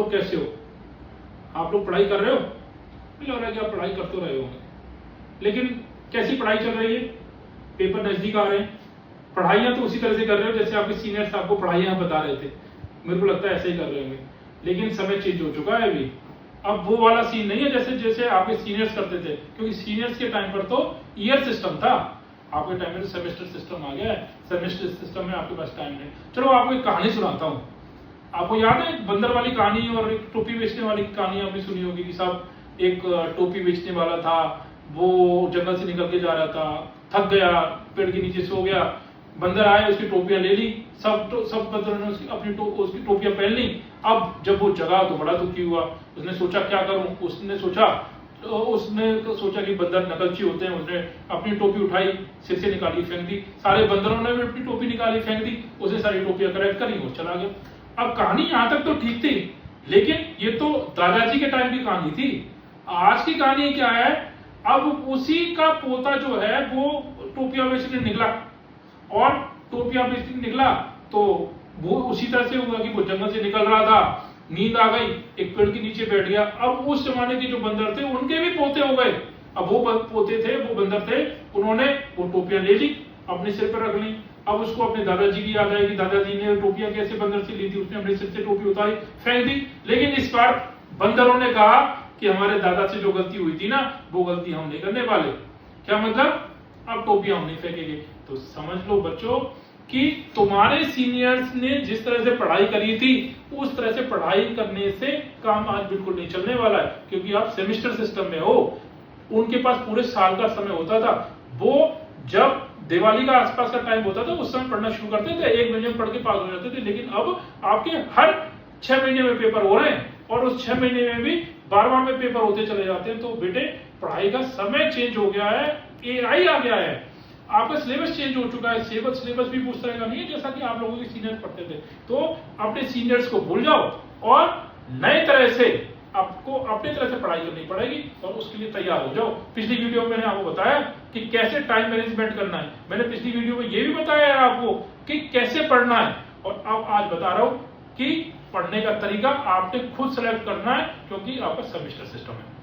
लोग कैसे हो? आप लोग पढ़ाई कर रहे हो? मुझे लग रहा है कि आप पढ़ाई कर तो रहे होंगे, लेकिन कैसी पढ़ाई चल रही है? पेपर नजदीक आ रहे हैं, पढ़ाइयां तो उसी तरह से कर रहे हो जैसे आपके सीनियर्स आपको पढ़ाइयां बता रहे थे। मेरे को लगता है ऐसे ही कर रहे होंगे, लेकिन समय चेंज हो चुका है अभी। अब वो वाला सीन नहीं है जैसे जैसे आपके सीनियर्स करते थे, क्योंकि सीनियर्स के टाइम पर तो ईयर सिस्टम था, आपके टाइम में तो सेमेस्टर सिस्टम आ गया है। सेमेस्टर सिस्टम में आपके पास टाइम नहीं। चलो आपको एक कहानी सुनाता हूँ। आपको याद है बंदर वाली कहानी और एक टोपी बेचने वाली कहानी आपने सुनी होगी कि साहब एक टोपी बेचने वाला था, वो जंगल से निकल के जा रहा था, थक गया, पेड़ के नीचे सो गया, बंदर आए, उसकी टोपियां ले ली, सब बंदरों ने उसकी टोपियां पहन ली। अब जब वो जगा तो बड़ा दुखी हुआ, उसने सोचा क्या करूं, उसने सोचा कि बंदर नकलची होते हैं। उसने अपनी टोपी उठाई, सिर से निकाली, फेंक दी। सारे बंदरों ने भी अपनी टोपी निकाली, फेंक दी। उसने सारी टोपियां कलेक्ट करी, वो चला गया। अब कहानी यहां तक तो ठीक थी, लेकिन ये तो दादाजी के टाइम की कहानी थी। आज की कहानी क्या है? अब उसी का पोता जो है वो टोपियां बेचने निकला, और टोपियां बेचने निकला तो वो उसी तरह से हुआ कि वो जंगल से निकल रहा था, नींद आ गई, एक पेड़ के नीचे बैठ गया। अब उस जमाने के जो बंदर थे उनके भी पोते हो गए। अब वो पोते थे, वो बंदर थे, उन्होंने वो टोपियां ले ली, अपने सिर पर रख ली। अब उसको अपने दादाजी की याद आई कि दादाजी ने टोपियां कैसे बंदर से ली थी। उसने अपने सिर से टोपी उतारी, फेंक दी। लेकिन इस बार बंदरों ने कहा कि हमारे दादा से जो गलती हुई थी ना, वो गलती हम नहीं करने वाले। क्या मतलब? अब टोपियां हम नहीं फेंकेंगे। तो समझ लो बच्चों कि तुम्हारे सीनियर्स ने जिस तरह से पढ़ाई करी थी, उस तरह से पढ़ाई करने से काम आज बिल्कुल नहीं चलने वाला है, क्योंकि आप सेमेस्टर सिस्टम में हो। उनके पास पूरे साल का समय होता था। वो जब दिवाली का आसपास का टाइम होता था उस समय पढ़ना शुरू करते थे, 1 महीने में पढ़ के पास हो जाते थे। लेकिन अब आपके हर 6 महीने में पेपर हो रहे हैं, और उस 6 महीने में भी 12वां में पेपर होते चले जाते हैं। तो बेटे पढ़ाई का समय चेंज हो गया है, AI आ गया है, आपका सिलेबस चेंज हो चुका है। सिलेबस भी उस तरह का नहीं है जैसा कि आप लोगों के सीनियर्स पढ़ते थे। तो अपने सीनियर्स को भूल जाओ और नए तरह से आपको अपनी तरह से पढ़ाई करनी पड़ेगी, और उसके लिए तैयार हो जाओ। पिछली वीडियो में मैंने आपको बताया कि कैसे टाइम मैनेजमेंट करना है। मैंने पिछली वीडियो में यह भी बताया है आपको कि कैसे पढ़ना है, और अब आज बता रहा हूं कि पढ़ने का तरीका आपने खुद सेलेक्ट करना है, क्योंकि आपका सेमेस्टर सिस्टम है।